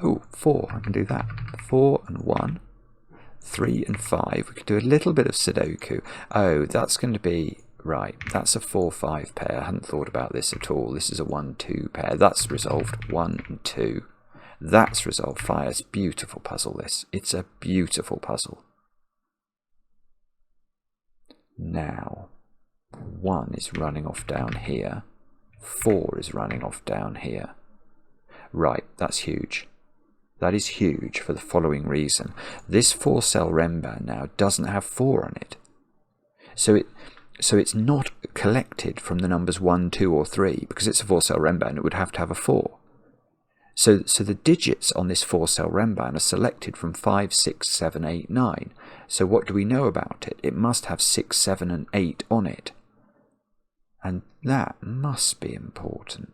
Oh, 4, I can do that. 4 and 1. 3 and 5. We could do a little bit of Sudoku. Oh, that's going to be, right, that's a 4-5 pair. I hadn't thought about this at all. This is a 1-2 pair. That's resolved 1 and 2. That's resolved 5. It's a beautiful puzzle, this. It's a beautiful puzzle. Now, 1 is running off down here. 4 is running off down here. Right, that's huge. That is huge for the following reason. This 4-cell Renban now doesn't have 4 on it. So it's not collected from the numbers 1, 2 or 3 because it's a 4-cell Renban. It would have to have a 4. So the digits on this 4-cell Renban are selected from 5, 6, 7, 8, 9. So what do we know about it? It must have 6, 7 and 8 on it. And that must be important.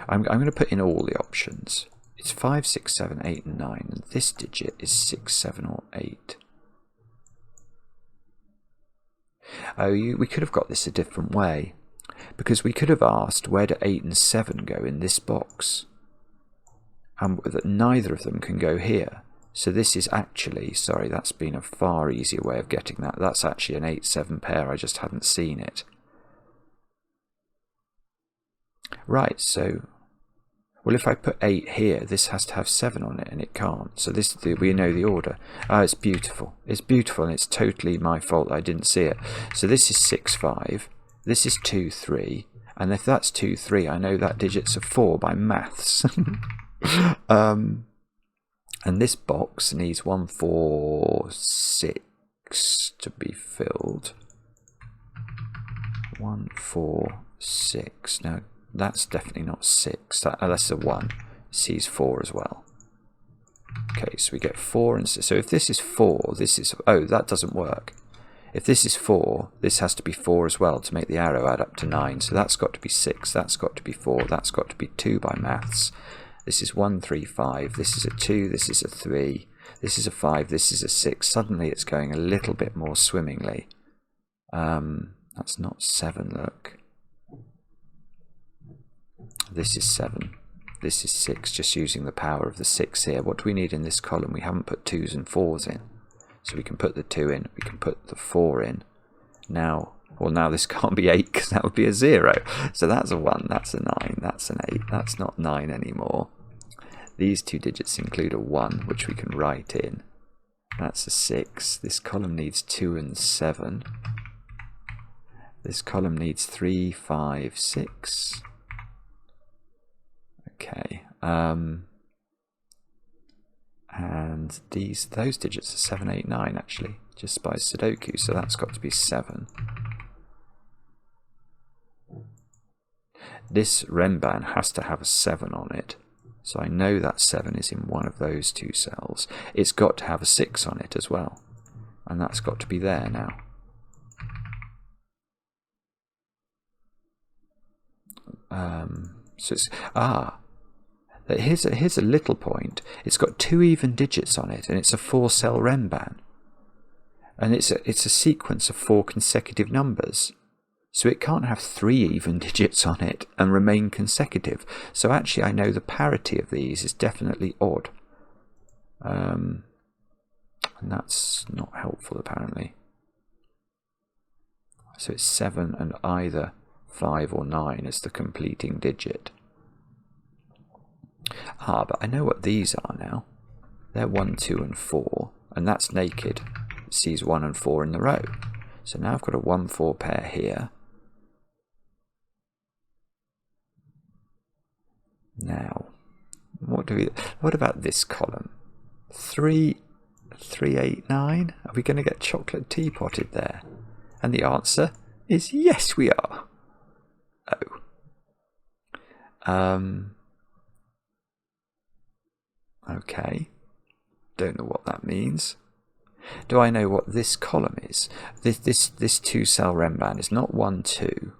I'm going to put in all the options. It's 5, 6, 7, 8 and 9, and this digit is 6, 7 or 8. Oh, we could have got this a different way, because we could have asked where do 8 and 7 go in this box, and that neither of them can go here. So this is actually, sorry, that's been a far easier way of getting that. That's actually an 8-7 pair, I just hadn't seen it. Right, so, well, if I put 8 here, this has to have 7 on it, and it can't. So this, we know the order. Oh, it's beautiful. It's beautiful, and it's totally my fault that I didn't see it. So this is 6, 5. This is 2, 3. And if that's 2, 3, I know that digit's a 4 by maths. And this box needs 1, 4, 6 to be filled. 1, 4, 6. Now, that's definitely not 6. That's a 1. C's 4 as well. Okay, so we get 4 and 6. So if this is 4, this is... Oh, that doesn't work. If this is 4, this has to be 4 as well to make the arrow add up to 9. So that's got to be 6. That's got to be 4. That's got to be 2 by maths. This is 1, 3, 5. This is a 2. This is a 3. This is a 5. This is a 6. Suddenly it's going a little bit more swimmingly. That's not 7, look. This is 7. This is 6, just using the power of the 6 here. What do we need in this column? We haven't put 2s and 4s in. So we can put the 2 in. We can put the 4 in. Now, well, now this can't be 8 because that would be a 0. So that's a 1, that's a 9, that's an 8. That's not 9 anymore. These two digits include a 1, which we can write in. That's a 6. This column needs 2 and 7. This column needs 3, 5, 6. Okay, and those digits are 7, 8, 9 actually, just by Sudoku, so that's got to be 7. This Renban has to have a 7 on it, so I know that 7 is in one of those two cells. It's got to have a 6 on it as well, and that's got to be there now. So it's, here's a little point. It's got 2 even digits on it, and it's a 4-cell Renban. And it's a sequence of 4 consecutive numbers. So it can't have 3 even digits on it and remain consecutive. So actually I know the parity of these is definitely odd. And that's not helpful apparently. So it's 7 and either 5 or 9 as the completing digit. Ah, but I know what these are now. They're 1, 2 and 4, and that's naked. It sees 1 and 4 in the row. So now I've got a 1, 4 pair here. Now, what about this column? 3, 3, 8, 9? Are we going to get chocolate teapotted there? And the answer is yes, we are. Oh. Okay. Don't know what that means. Do I know what this column is? This 2-cell Renban is not 1, 2.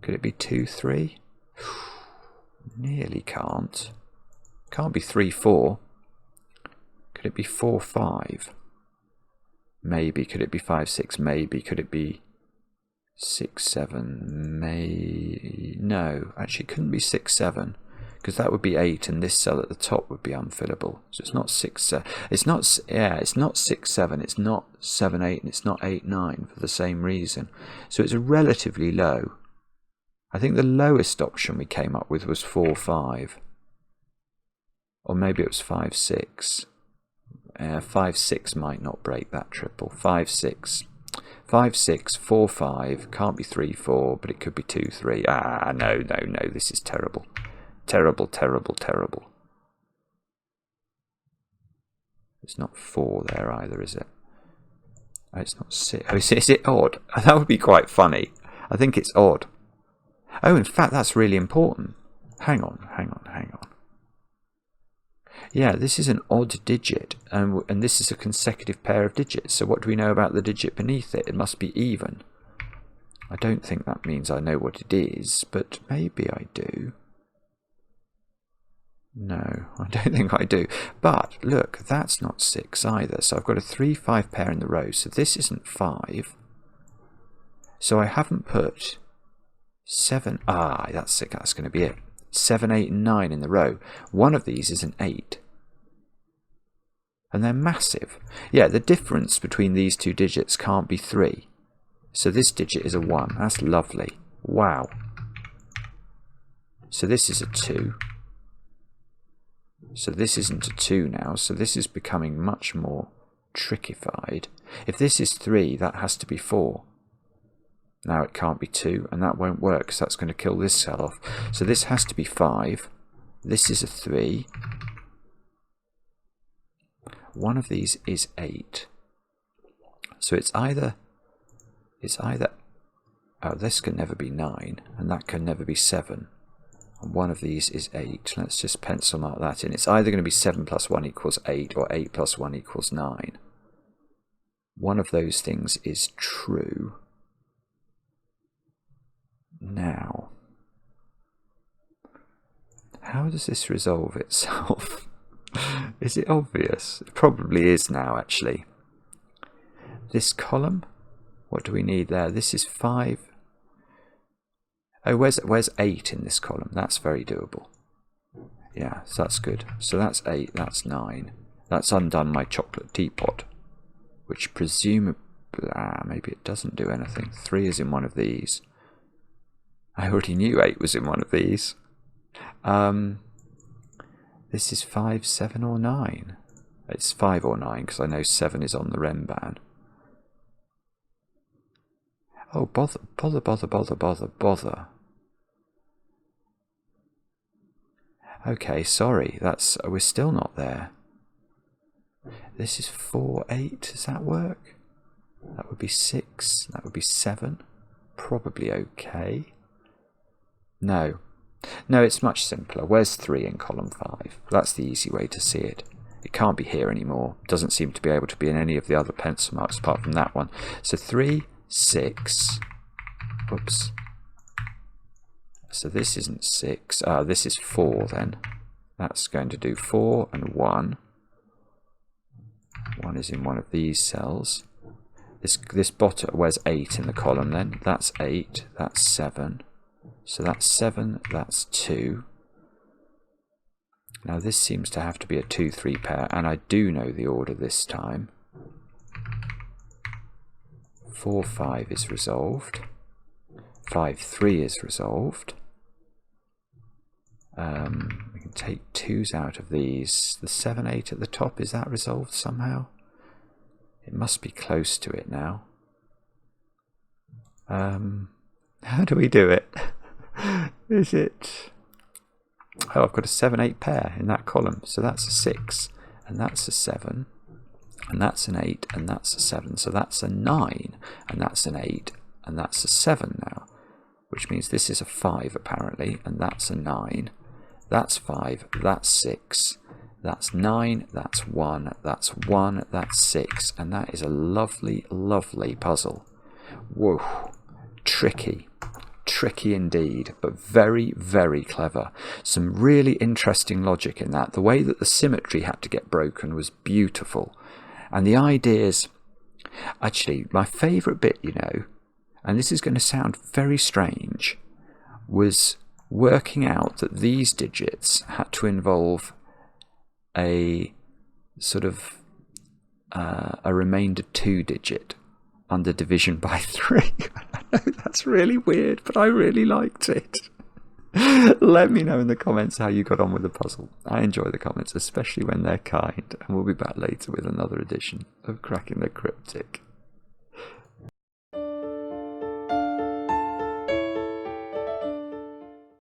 Could it be 2, 3? Nearly can't. Can't be 3, 4. Could it be 4, 5? Maybe. Could it be 5, 6? Maybe. Could it be 6, 7? May. No, actually it couldn't be 6, 7. Because that would be 8, and this cell at the top would be unfillable. So it's not 6, 7. It's not 6, 7. It's not 7, 8, and it's not 8, 9 for the same reason. So it's relatively low. I think the lowest option we came up with was 4, 5. Or maybe it was 5, 6. 5, 6 might not break that triple. 5, 6. 5, 6, 4, 5. Can't be 3, 4, but it could be 2, 3. Ah, no. This is terrible. Terrible. It's not 4 there either, is it? Oh, it's not 6. Oh, is it odd? That would be quite funny. I think it's odd. Oh, in fact, that's really important. Hang on. Yeah, this is an odd digit, and this is a consecutive pair of digits. So what do we know about the digit beneath it? It must be even. I don't think that means I know what it is, but maybe I do. No, I don't think I do. But look, that's not 6 either. So I've got a 3, 5 pair in the row. So this isn't 5. So I haven't put 7. Ah, that's it. That's going to be it. 7, 8, and 9 in the row. One of these is an 8. And they're massive. Yeah, the difference between these two digits can't be 3. So this digit is a 1. That's lovely. Wow. So this is a 2. So this isn't a 2 now. So this is becoming much more trickified. If this is 3, that has to be 4. Now it can't be 2, and that won't work because that's going to kill this cell off. So this has to be 5. This is a 3. One of these is 8. So it's either oh, this can never be 9, and that can never be 7. And one of these is 8. Let's just pencil mark that in. It's either going to be 7 plus 1 equals 8, or 8 plus 1 equals 9. One of those things is true. Now, how does this resolve itself? Is it obvious? It probably is now, actually. This column, what do we need there? This is 5. Oh, where's 8 in this column? That's very doable. Yeah, so that's good. So that's 8, that's 9. That's undone my chocolate teapot, which presumably, maybe it doesn't do anything. 3 is in one of these. I already knew 8 was in one of these. This is 5, 7 or 9. It's 5 or 9 because I know 7 is on the Renban. Oh, bother. Okay, sorry, we're still not there. This is 4, 8, does that work? That would be 6, that would be 7. Probably okay. No, it's much simpler. Where's 3 in column 5? That's the easy way to see it. It can't be here anymore. Doesn't seem to be able to be in any of the other pencil marks apart from that one. So 3, 6. Oops. So this isn't 6. This is 4 then. That's going to do 4 and 1. 1 is in one of these cells. this bottom, where's 8 in the column then? That's 8, that's 7. So that's 7, that's 2. Now this seems to have to be a 2-3 pair, and I do know the order this time. 4-5 is resolved. 5-3 is resolved. We can take 2s out of these. The 7-8 at the top, is that resolved somehow? It must be close to it now. How do we do it? Is it... Oh, I've got a 7-8 pair in that column. So that's a 6, and that's a 7, and that's an 8, and that's a 7. So that's a 9, and that's an 8, and that's a 7 now. Which means this is a 5 apparently, and that's a 9. That's 5, that's 6, that's 9, that's 1, that's 1, that's 6, and that is a lovely, lovely puzzle. Whoa, tricky. Tricky indeed, but very, very clever. Some really interesting logic in that. The way that the symmetry had to get broken was beautiful. And the ideas... Actually, my favourite bit, you know, and this is going to sound very strange, was working out that these digits had to involve a sort of a remainder 2 digit under division by 3. I know that's really weird, but I really liked it. Let me know in the comments how you got on with the puzzle. I enjoy the comments, especially when they're kind, and we'll be back later with another edition of Cracking the Cryptic.